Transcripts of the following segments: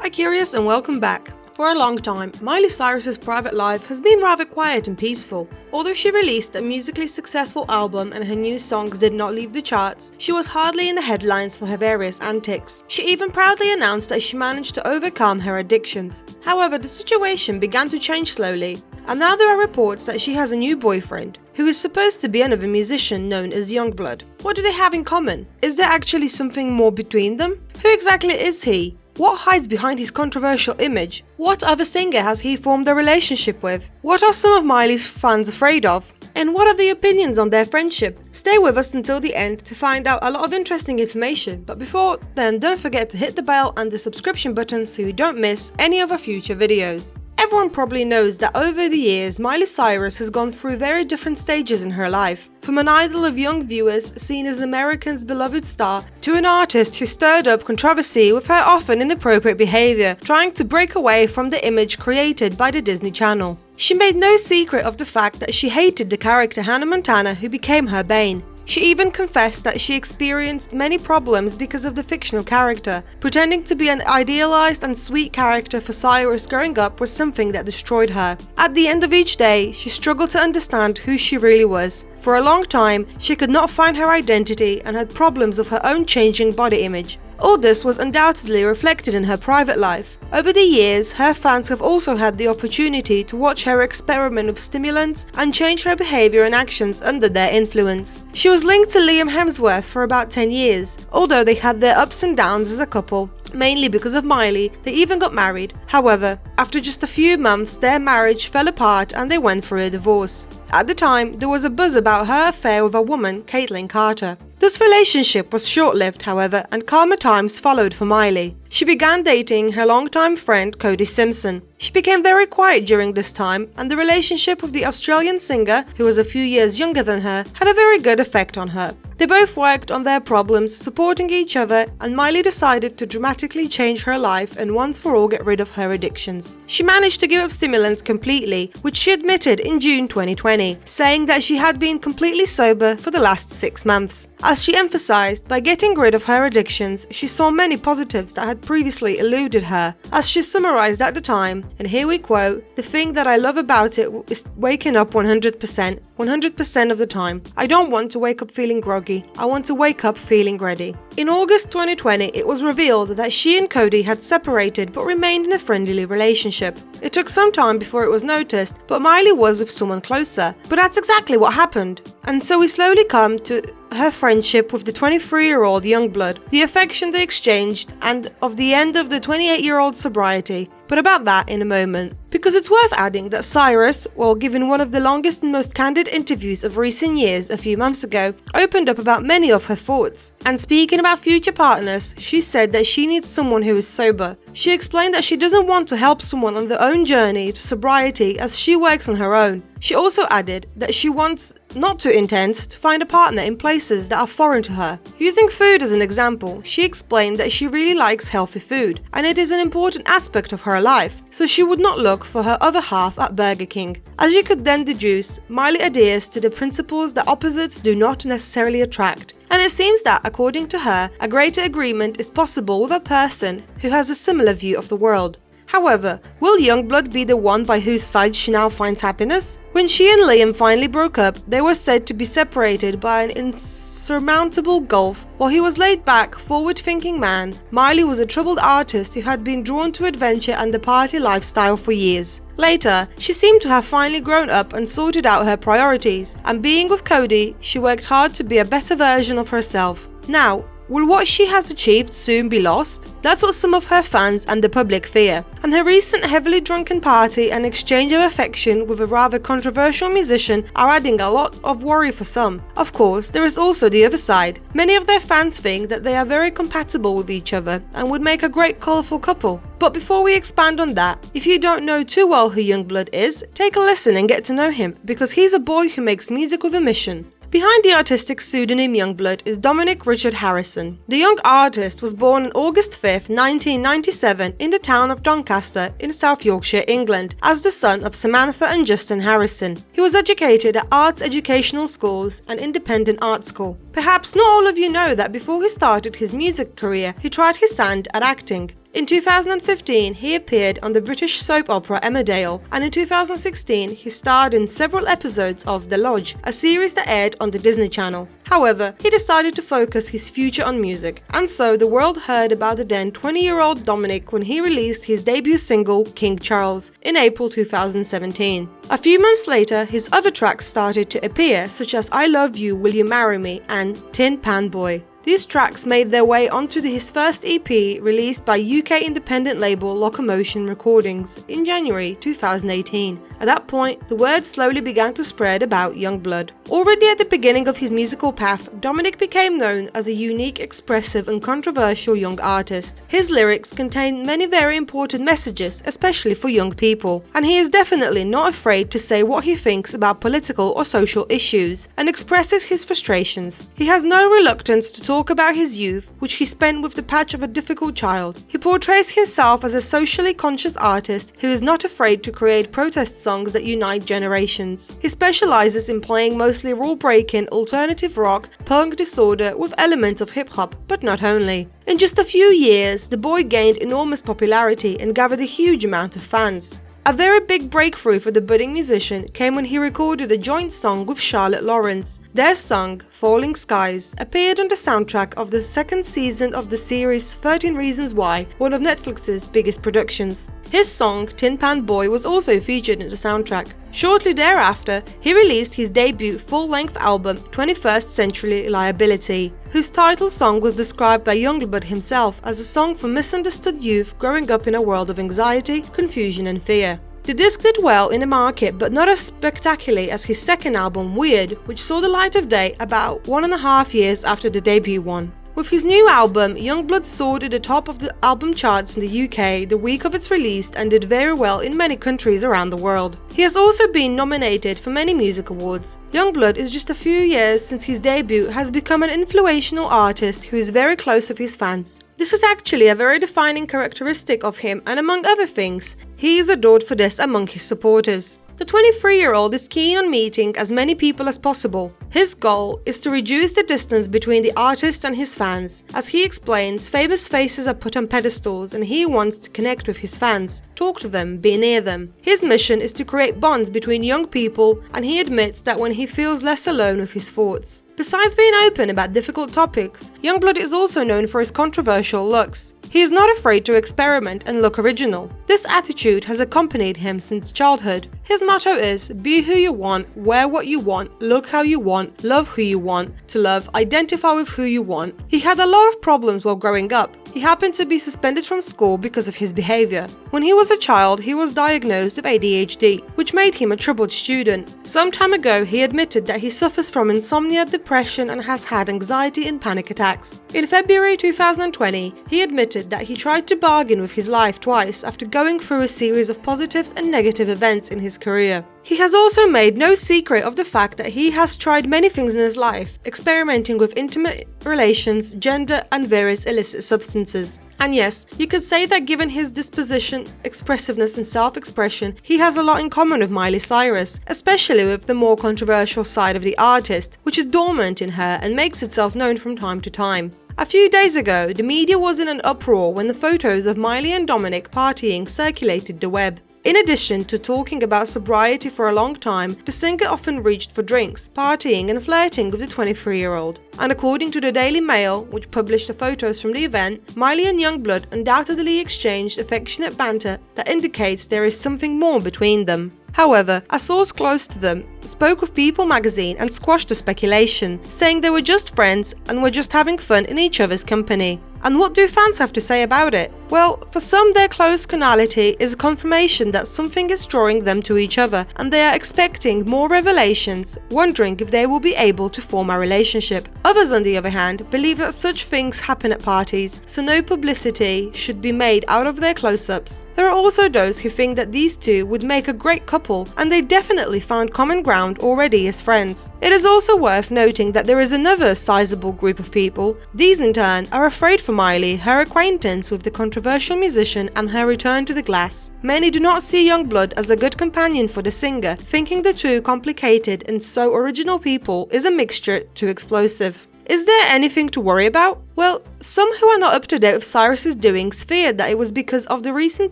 Hi curious and welcome back. For a long time, Miley Cyrus's private life has been rather quiet and peaceful. Although she released a musically successful album and her new songs did not leave the charts, she was hardly in the headlines for her various antics. She even proudly announced that she managed to overcome her addictions. However, the situation began to change slowly, and now there are reports that she has a new boyfriend, who is supposed to be another musician known as Yungblud. What do they have in common? Is there actually something more between them? Who exactly is he? What hides behind his controversial image? What other singer has he formed a relationship with? What are some of Miley's fans afraid of? And what are the opinions on their friendship? Stay with us until the end to find out a lot of interesting information, but before then don't forget to hit the bell and the subscription button so you don't miss any of our future videos. Everyone probably knows that over the years, Miley Cyrus has gone through very different stages in her life. From an idol of young viewers seen as Americans' beloved star, to an artist who stirred up controversy with her often inappropriate behavior, trying to break away from the image created by the Disney Channel. She made no secret of the fact that she hated the character Hannah Montana, who became her bane. She even confessed that she experienced many problems because of the fictional character. Pretending to be an idealized and sweet character for Cyrus growing up was something that destroyed her. At the end of each day, she struggled to understand who she really was. For a long time, she could not find her identity and had problems of her own changing body image. All this was undoubtedly reflected in her private life. Over the years, her fans have also had the opportunity to watch her experiment with stimulants and change her behavior and actions under their influence. She was linked to Liam Hemsworth for about 10 years, although they had their ups and downs as a couple. Mainly because of Miley, they even got married. However, after just a few months, their marriage fell apart and they went through a divorce. At the time, there was a buzz about her affair with a woman, Caitlyn Carter. This relationship was short-lived, however, and calmer times followed for Miley. She began dating her longtime friend Cody Simpson. She became very quiet during this time, and the relationship with the Australian singer, who was a few years younger than her, had a very good effect on her. They both worked on their problems, supporting each other, and Miley decided to dramatically change her life and once for all get rid of her addictions. She managed to give up stimulants completely, which she admitted in June 2020, saying that she had been completely sober for the last 6 months. As she emphasized, by getting rid of her addictions, she saw many positives that had previously eluded her. As she summarized at the time, and here we quote, "The thing that I love about it is waking up 100% of the time. I don't want to wake up feeling groggy. I want to wake up feeling ready." In August 2020, it was revealed that she and Cody had separated but remained in a friendly relationship. It took some time before it was noticed, but Miley was with someone closer. But that's exactly what happened. And so we slowly come to her friendship with the 23-year-old Yungblud, the affection they exchanged, and of the end of the 28-year-old sobriety. But about that in a moment. Because it's worth adding that Cyrus, while giving one of the longest and most candid interviews of recent years a few months ago, opened up about many of her thoughts. And speaking about future partners, she said that she needs someone who is sober. She explained that she doesn't want to help someone on their own journey to sobriety as she works on her own. She also added that she wants not to intend to find a partner in places that are foreign to her. Using food as an example, she explained that she really likes healthy food, and it is an important aspect of her life, so she would not look for her other half at Burger King. As you could then deduce, Miley adheres to the principles that opposites do not necessarily attract. And it seems that, according to her, a greater agreement is possible with a person who has a similar view of the world. However, will Yungblud be the one by whose side she now finds happiness? When she and Liam finally broke up, they were said to be separated by an insurmountable gulf. While he was laid-back, forward-thinking man, Miley was a troubled artist who had been drawn to adventure and the party lifestyle for years. Later, she seemed to have finally grown up and sorted out her priorities, and being with Cody, she worked hard to be a better version of herself. Now, will what she has achieved soon be lost? That's what some of her fans and the public fear. And her recent heavily drunken party and exchange of affection with a rather controversial musician are adding a lot of worry for some. Of course, there is also the other side. Many of their fans think that they are very compatible with each other and would make a great colourful couple. But before we expand on that, if you don't know too well who Yungblud is, take a listen and get to know him, because he's a boy who makes music with a mission. Behind the artistic pseudonym Yungblud is Dominic Richard Harrison. The young artist was born on August 5, 1997 in the town of Doncaster in South Yorkshire, England, as the son of Samantha and Justin Harrison. He was educated at arts educational schools and independent art school. Perhaps not all of you know that before he started his music career, he tried his hand at acting. In 2015, he appeared on the British soap opera Emmerdale, and in 2016, he starred in several episodes of The Lodge, a series that aired on the Disney Channel. However, he decided to focus his future on music, and so the world heard about the then 20-year-old Dominic when he released his debut single, King Charles, in April 2017. A few months later, his other tracks started to appear, such as I Love You, Will You Marry Me, and Tin Pan Boy. These tracks made their way onto his first EP released by UK independent label Locomotion Recordings in January 2018. At that point, the word slowly began to spread about Yungblud. Already at the beginning of his musical path, Dominic became known as a unique, expressive and controversial young artist. His lyrics contain many very important messages, especially for young people, and he is definitely not afraid to say what he thinks about political or social issues and expresses his frustrations. He has no reluctance to talk about his youth, which he spent with the patch of a difficult child. He portrays himself as a socially conscious artist who is not afraid to create protest songs that unite generations. He specializes in playing mostly rule-breaking alternative rock, punk disorder with elements of hip-hop, but not only. In just a few years, the boy gained enormous popularity and gathered a huge amount of fans. A very big breakthrough for the budding musician came when he recorded a joint song with Charlotte Lawrence. Their song, Falling Skies, appeared on the soundtrack of the second season of the series 13 Reasons Why, one of Netflix's biggest productions. His song, Tin Pan Boy, was also featured in the soundtrack. Shortly thereafter, he released his debut full-length album, 21st Century Liability, whose title song was described by Yungblud himself as a song for misunderstood youth growing up in a world of anxiety, confusion and fear. The disc did well in the market, but not as spectacularly as his second album, Weird, which saw the light of day about 1.5 years after the debut one. With his new album, Yungblud soared at the top of the album charts in the UK the week of its release and did very well in many countries around the world. He has also been nominated for many music awards. Yungblud is just a few years since his debut has become an influential artist who is very close with his fans. This is actually a very defining characteristic of him, and among other things, he is adored for this among his supporters. The 23-year-old is keen on meeting as many people as possible. His goal is to reduce the distance between the artist and his fans. As he explains, famous faces are put on pedestals and he wants to connect with his fans, talk to them, be near them. His mission is to create bonds between young people, and he admits that when he feels less alone with his thoughts. Besides being open about difficult topics, Yungblud is also known for his controversial looks. He is not afraid to experiment and look original. This attitude has accompanied him since childhood. His motto is, be who you want, wear what you want, look how you want, love who you want, to love, identify with who you want. He had a lot of problems while growing up. He happened to be suspended from school because of his behavior. When he was a child, he was diagnosed with ADHD, which made him a troubled student. Some time ago, he admitted that he suffers from insomnia, depression, and has had anxiety and panic attacks. In February 2020, he admitted that he tried to bargain with his life twice after going through a series of positives and negative events in his career. He has also made no secret of the fact that he has tried many things in his life, experimenting with intimate relations, gender, and various illicit substances. And yes, you could say that given his disposition, expressiveness and self-expression, he has a lot in common with Miley Cyrus, especially with the more controversial side of the artist, which is dormant in her and makes itself known from time to time. A few days ago, the media was in an uproar when the photos of Miley and Dominic partying circulated the web. In addition to talking about sobriety for a long time, the singer often reached for drinks, partying and flirting with the 23-year-old. And according to the Daily Mail, which published the photos from the event, Miley and Yungblud undoubtedly exchanged affectionate banter that indicates there is something more between them. However, a source close to them spoke with People magazine and squashed the speculation, saying they were just friends and were just having fun in each other's company. And what do fans have to say about it? Well, for some their close carnality is a confirmation that something is drawing them to each other, and they are expecting more revelations, wondering if they will be able to form a relationship. Others, on the other hand, believe that such things happen at parties, so no publicity should be made out of their close-ups. There are also those who think that these two would make a great couple, and they definitely found common ground already as friends. It is also worth noting that there is another sizable group of people. These in turn are afraid for Miley, her acquaintance with the controversial musician and her return to the glass. Many do not see Yungblud as a good companion for the singer, thinking the two complicated and so original people is a mixture too explosive. Is there anything to worry about? Well, some who are not up to date with Cyrus's doings feared that it was because of the recent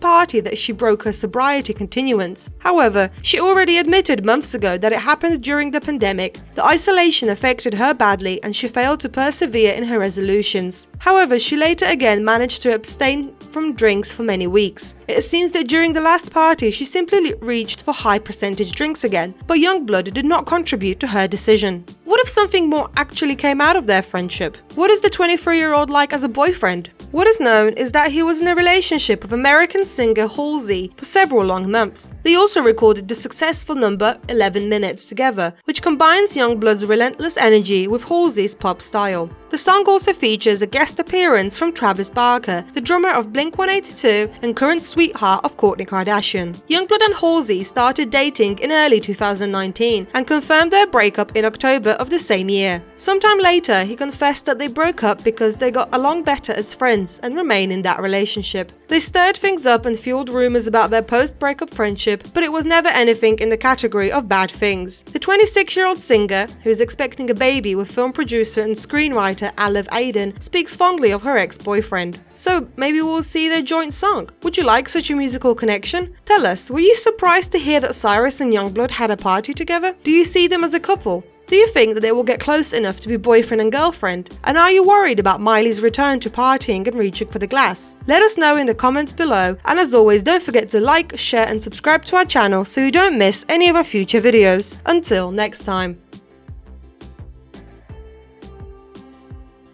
party that she broke her sobriety continuance. However, she already admitted months ago that it happened during the pandemic. The isolation affected her badly and she failed to persevere in her resolutions. However, she later again managed to abstain from drinks for many weeks. It seems that during the last party she simply reached for high percentage drinks again, but Yungblud did not contribute to her decision. What if something more actually came out of their friendship? What is the 23-year-old like as a boyfriend? What is known is that he was in a relationship with American singer Halsey for several long months. They also recorded the successful number 11 Minutes together, which combines Youngblood's relentless energy with Halsey's pop style. The song also features a guest appearance from Travis Barker, the drummer of Blink-182 and current sweetheart of Kourtney Kardashian. Yungblud and Halsey started dating in early 2019 and confirmed their breakup in October of the same year. Sometime later, he confessed that they broke up because they got along better as friends and remain in that relationship. They stirred things up and fueled rumors about their post-breakup friendship, but it was never anything in the category of bad things. The 26-year-old singer, who is expecting a baby with film producer and screenwriter Aliv Aiden, speaks fondly of her ex-boyfriend. So maybe we'll see their joint song. Would you like such a musical connection? Tell us, were you surprised to hear that Cyrus and Yungblud had a party together? Do you see them as a couple? Do you think that they will get close enough to be boyfriend and girlfriend? And are you worried about Miley's return to partying and reaching for the glass? Let us know in the comments below, and as always, don't forget to like, share and subscribe to our channel so you don't miss any of our future videos. Until next time.